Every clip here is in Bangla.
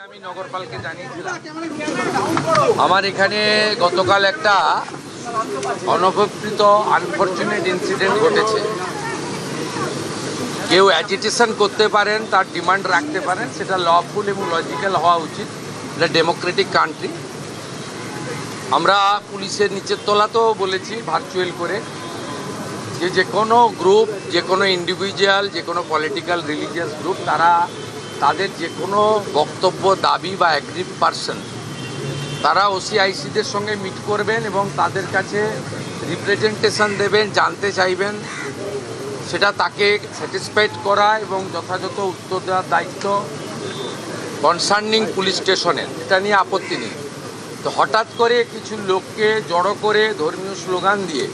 আমি নগরপালকে জানিয়েছিলাম আমার এখানে গতকাল একটা অনভিপ্রেত আনফরচুনেট ইনসিডেন্ট ঘটেছে। কেউ অ্যাজিটেশন করতে পারেন, তার ডিমান্ড রাখতে পারেন, সেটা লফুল এবং লজিক্যাল হওয়া উচিত। এটা ডেমোক্রেটিক কান্ট্রি। আমরা পুলিশের নিচের তলাতেও বলেছি ভার্চুয়াল করে যে কোনো গ্রুপ, যে কোনো ইন্ডিভিজুয়াল, যে কোনো পলিটিক্যাল রিলিজিয়াস গ্রুপ, তারা তাদের যে কোনো বক্তব্য, দাবি বা অ্যাগ্রিভ পারসন তারা ওসিআইসিদের সঙ্গে মিট করবেন এবং তাদের কাছে রিপ্রেজেন্টেশন দেবেন, জানতে চাইবেন, সেটা তাকে স্যাটিসফাইড করা এবং যথাযথ উত্তর দেওয়ার দায়িত্ব কনসার্নিং পুলিশ স্টেশনের। এটা নিয়ে আপত্তি নেই। তো হঠাৎ করে কিছু লোককে জড়ো করে ধর্মীয় স্লোগান দিয়ে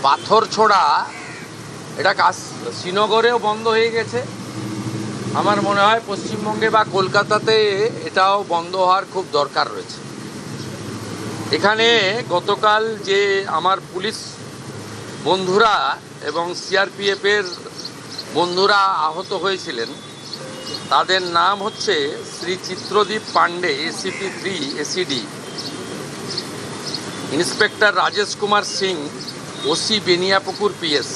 পাথর ছোড়া, এটা শ্রীনগরেও বন্ধ হয়ে গেছে। আমার মনে হয় পশ্চিমবঙ্গে বা কলকাতাতে এটাও বন্ধ হওয়ার খুব দরকার রয়েছে। এখানে গতকাল যে আমার পুলিশ বন্ধুরা এবং সিআরপিএফের বন্ধুরা আহত হয়েছিলেন, তাদের নাম হচ্ছে Shri Chitradip Pandey, ACP 3 ACD, inspector Rajesh Kumar Singh, OC Beniapukur PS,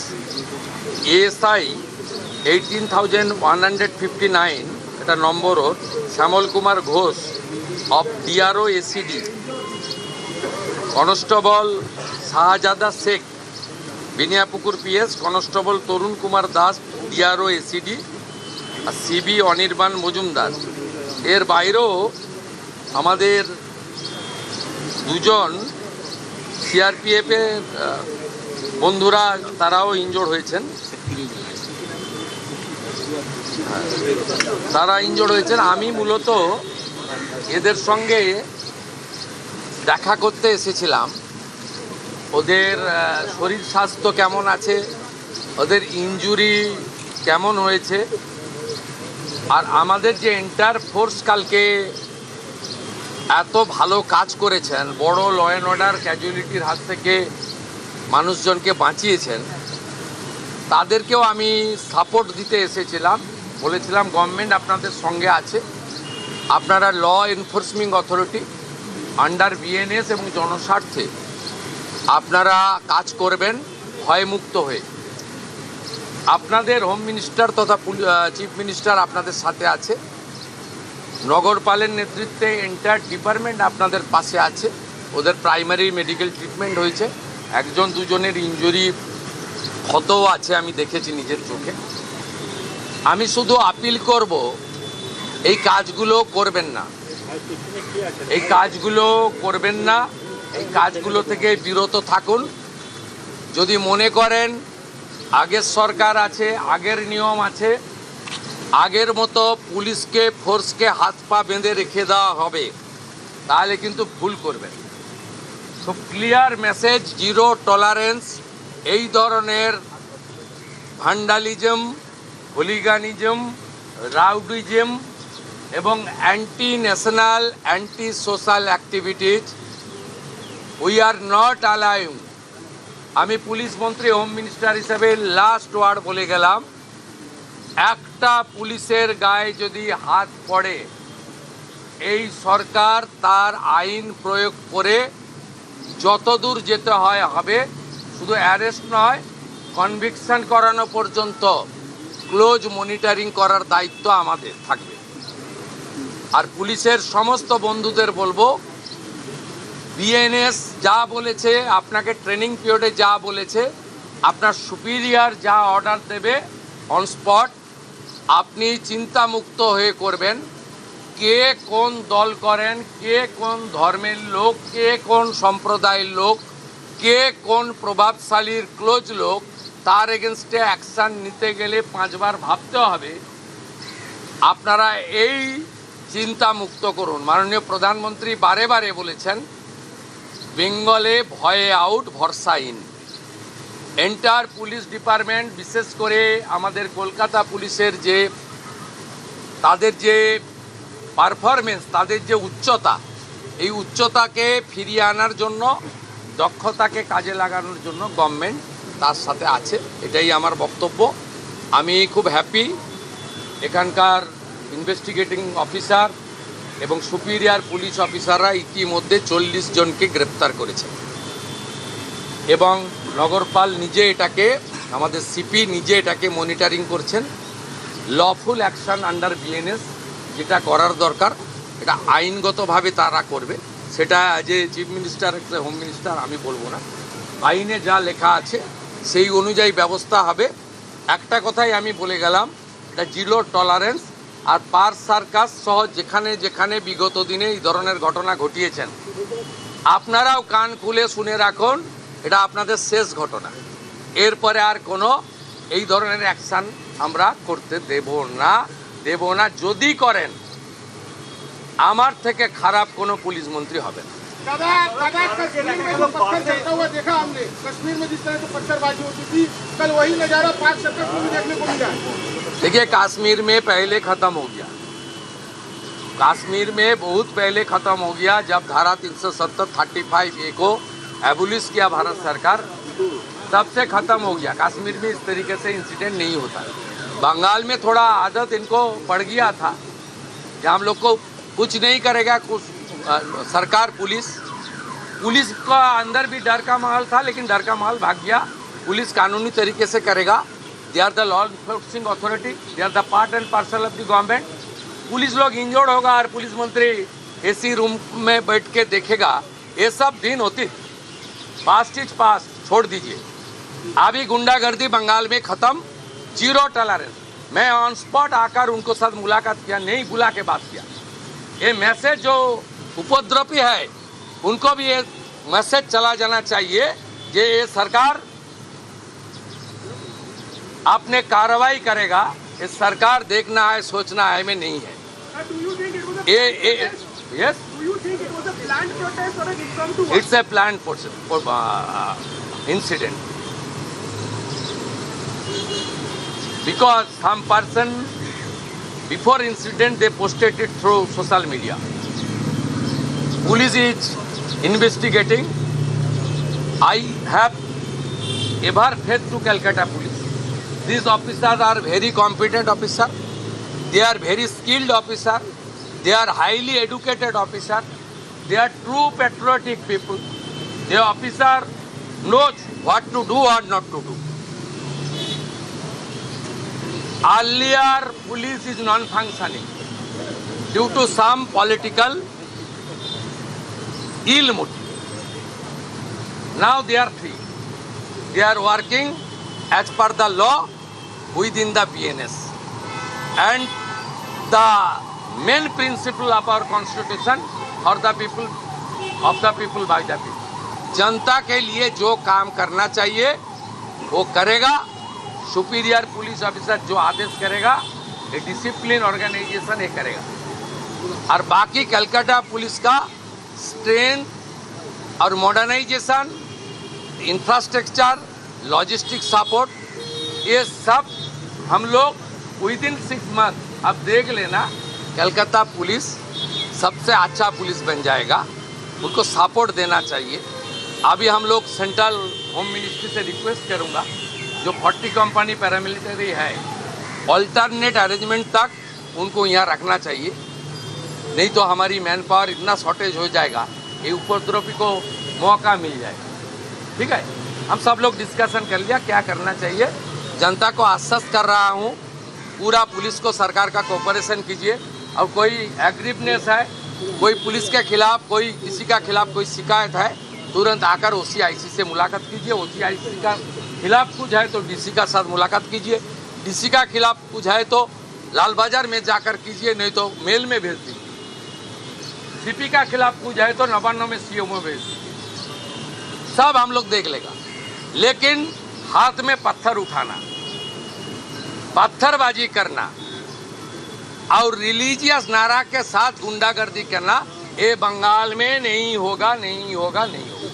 ASI 18,159, এটা নম্বর, Shyamal Kumar Ghosh of DRO ACD, constable Shahzada Sheikh Beniapukur PS, constable Tarun Kumar Das DRO ACD, আর সিবি অনির্বাণ মজুমদার। এর বাইরেও আমাদের দুজন সিআরপিএফের বন্ধুরা, তারাও ইনজোর্ড হয়েছেন। আমি মূলত এদের সঙ্গে দেখা করতে এসেছিলাম। ওদের শরীর স্বাস্থ্য কেমন আছে, ওদের ইনজুরি কেমন হয়েছে, আর আমাদের যে এন্টায়ার ফোর্স কালকে এত ভালো কাজ করেছেন, বড় ল অ্যান্ড অর্ডার ক্যাজুয়ালিটির হাত থেকে মানুষজনকে বাঁচিয়েছেন, তাদেরকেও আমি সাপোর্ট দিতে এসেছিলাম। বলেছিলাম গভর্নমেন্ট আপনাদের সঙ্গে আছে, আপনারা law enforcement authority under BNS এবং জনস্বার্থে আপনারা কাজ করবেন ভয়মুক্ত হয়ে। আপনাদের হোম মিনিস্টার তথা চিফ মিনিস্টার আপনাদের সাথে আছে, নগরপালের নেতৃত্বে এন্টায়ার ডিপার্টমেন্ট আপনাদের পাশে আছে। ওদের প্রাইমারি মেডিকেল ট্রিটমেন্ট হয়েছে, একজন দুজনের ইনজুরি ক্ষতও আছে, আমি দেখেছি নিজের চোখে। আমি শুধু আপিল করব, এই কাজগুলো করবেন না, এই কাজগুলো করবেন না, এই কাজগুলো থেকে বিরত থাকুন। যদি মনে করেন আগের সরকার আছে, আগের নিয়ম আছে, আগের মতো পুলিশকে, ফোর্সকে হাত পা বেঁধে রেখে দেওয়া হবে, তাহলে কিন্তু ভুল করবেন। তো ক্লিয়ার মেসেজ, জিরো টলারেন্স এই ধরনের ভ্যান্ডালিজম, হুলিগানিজম, রাউডিজম এবং anti national, anti social activities we are not allowing. আমি পুলিশ মন্ত্রী, হোম মিনিস্টার হিসেবে লাস্ট ওয়ার্ড বলে গেলাম, একটা পুলিশের গায়ে যদি হাত পড়ে, এই সরকার তার আইন প্রয়োগ করে যতদূর যেতে হয় হবে। শুধু অ্যারেস্ট নয়, কনভিকশন করানো পর্যন্ত ক্লোজ মনিটরিং করার দায়িত্ব আমাদের থাকবে। আর পুলিশের সমস্ত বন্ধুদের বলবো, বিএনএস যা বলেছে, আপনাকে ট্রেনিং পিরিয়ডে যা বলেছে, আপনার সুপিরিয়র যা অর্ডার দেবে অন স্পট আপনি চিন্তামুক্ত হয়ে করবেন। কে কোন দল করেন, কে কোন ধর্মের লোক, কে কোন সম্প্রদায়ের লোক, কে কোন প্রভাবশালীর ক্লোজ লোক, তার এগেনস্টে অ্যাকশান নিতে গেলে 5 বার ভাবতে হবে। আপনারা এই চিন্তা মুক্ত করুন। মাননীয় প্রধানমন্ত্রী বারে বারে বলেছেন, বেঙ্গলে ভয়ে আউট, ভরসা ইন। এন্টায়ার পুলিশ ডিপার্টমেন্ট, বিশেষ করে আমাদের কলকাতা পুলিশের যে তাদের যে পারফরমেন্স, তাদের যে উচ্চতা, এই উচ্চতাকে ফিরিয়ে আনার জন্য, দক্ষতাকে কাজে লাগানোর জন্য গভর্নমেন্ট তার সাথে আছে। এটাই আমার বক্তব্য। আমি খুব হ্যাপি এখানকার ইনভেস্টিগেটিং অফিসার এবং সুপিরিয়ার পুলিশ অফিসাররা ইতিমধ্যে 40 জনকে গ্রেপ্তার করেছে এবং নগরপাল নিজে এটাকে, আমাদের সিপি নিজে এটাকে মনিটরিং করছেন। লফুল অ্যাকশন আন্ডার বিএনএস যেটা করার দরকার এটা আইনগতভাবে তারা করবে, সেটা যে চিফ মিনিস্টার, হোম মিনিস্টার আমি বলবো না। আইনে যা লেখা আছে সেই অনুযায়ী ব্যবস্থা হবে। একটা কথাই আমি বলে গেলাম, এটা জিরো টলারেন্স। আর পার্ক সার্কাস সহ যেখানে যেখানে বিগত দিনে এই ধরনের ঘটনা ঘটিয়েছেন, আপনারাও কান খুলে শুনে রাখুন, এটা আপনাদের শেষ ঘটনা। এরপরে আর কোনো এই ধরনের অ্যাকশান আমরা করতে দেব না। যদি করেন আমার থেকে খারাপ কোনো পুলিশ মন্ত্রী হবে না। कश्मीर में जो पत्थर चलता हुआ देखा हमने, कश्मीर में जिस तरह से पत्थरबाजी होती थी, कल वही नजारा पार्क सर्कस में भी देखने को मिला है। देखिए, कश्मीर में पहले खत्म हो गया, कश्मीर में बहुत पहले खत्म हो गया। जब धारा 370-35A को एबोलिश किया भारत सरकार, तब से खत्म हो गया। कश्मीर में इस तरीके से इंसिडेंट नहीं होता। बंगाल में थोड़ा आदत इनको पड़ गया था कि हम लोग को कुछ नहीं करेगा कुछ सरकार, पुलिस का अंदर भी डर का माहौल था, लेकिन डर का माहौल भाग गया। पुलिस कानूनी तरीके से करेगा। They are the law enforcing authority, they are the part and parcel of the government. Police लोग इंजर्ड होगा और पुलिस मंत्री एसी रूम में बैठ के देखेगा, ये सब दिन होती। पास्ट इज पास्ट, छोड़ दीजिए। अभी गुंडागर्दी बंगाल में खत्म, जीरो टॉलरेंस। मैं ऑन स्पॉट आकर उनको साथ मुलाकात किया, नहीं बुला के बात किया। ये मैसेज जो उपद्रवी है उनको भी ये मैसेज चला जाना चाहिए कि ये सरकार अपने कार्रवाई करेगा। ये सरकार देखना है, सोचना है में नहीं है। Yes, it's a planned incident because some person before incident they posted it through social media. Police is investigating. I have ever faith to Calcutta police. These officers are very competent officers. They are very skilled officers. They are highly educated officers. They are true patriotic people. The officer knows what to do or not to do. Earlier, police is non-functioning due to some political ill motive. Now they are free. They are working as per the law within the BNS. And the main principle of our constitution, for the people, of the people, by the people. जनता के लिए जो काम करना चाहिए वो करेगा। सुपीरियर पुलिस ऑफिसर जो आदेश करेगा, ये डिसिप्लिन ऑर्गेनाइजेशन ये करेगा। और बाकी कलकत्ता पुलिस का स्ट्रेंथ और मॉडर्नाइजेशन, इंफ्रास्ट्रक्चर, लॉजिस्टिक सपोर्ट, ये सब हम लोग विद इन 6 मंथ, अब देख लेना कलकत्ता पुलिस सबसे अच्छा पुलिस बन जाएगा। उनको सपोर्ट देना चाहिए। अभी हम लोग सेंट्रल होम मिनिस्ट्री से रिक्वेस्ट करूंगा, जो 40 कंपनी पैरामिलिट्री है, ऑल्टरनेट अरेंजमेंट तक उनको यहाँ रखना चाहिए। नहीं तो हमारी मैन पावर इतना शॉर्टेज हो जाएगा, ये उपद्रवी को मौका मिल जाएगा। ठीक है, हम सब लोग डिस्कशन कर लिया क्या करना चाहिए। जनता को आश्वस्त कर रहा हूँ, पूरा पुलिस को सरकार का कोऑपरेशन कीजिए। और कोई एग्रीवनेस है, कोई पुलिस के खिलाफ, कोई किसी का खिलाफ कोई शिकायत है, तुरंत आकर OCIC से मुलाकात कीजिए। OCIC का खिलाफ कुछ है तो DC का साथ मुलाकात कीजिए। DC का खिलाफ कुछ है तो लाल बाजार में जाकर कीजिए, नहीं तो मेल में भेज दीजिए। CP का खिलाफ कुछ है तो नवान्न में CO में भेज दीजिए। सब हम लोग देख लेगा। लेकिन हाथ में पत्थर उठाना, पत्थरबाजी करना और रिलीजियस नारा के साथ गुंडागर्दी करना, ये बंगाल में नहीं होगा, नहीं होगा, नहीं होगा।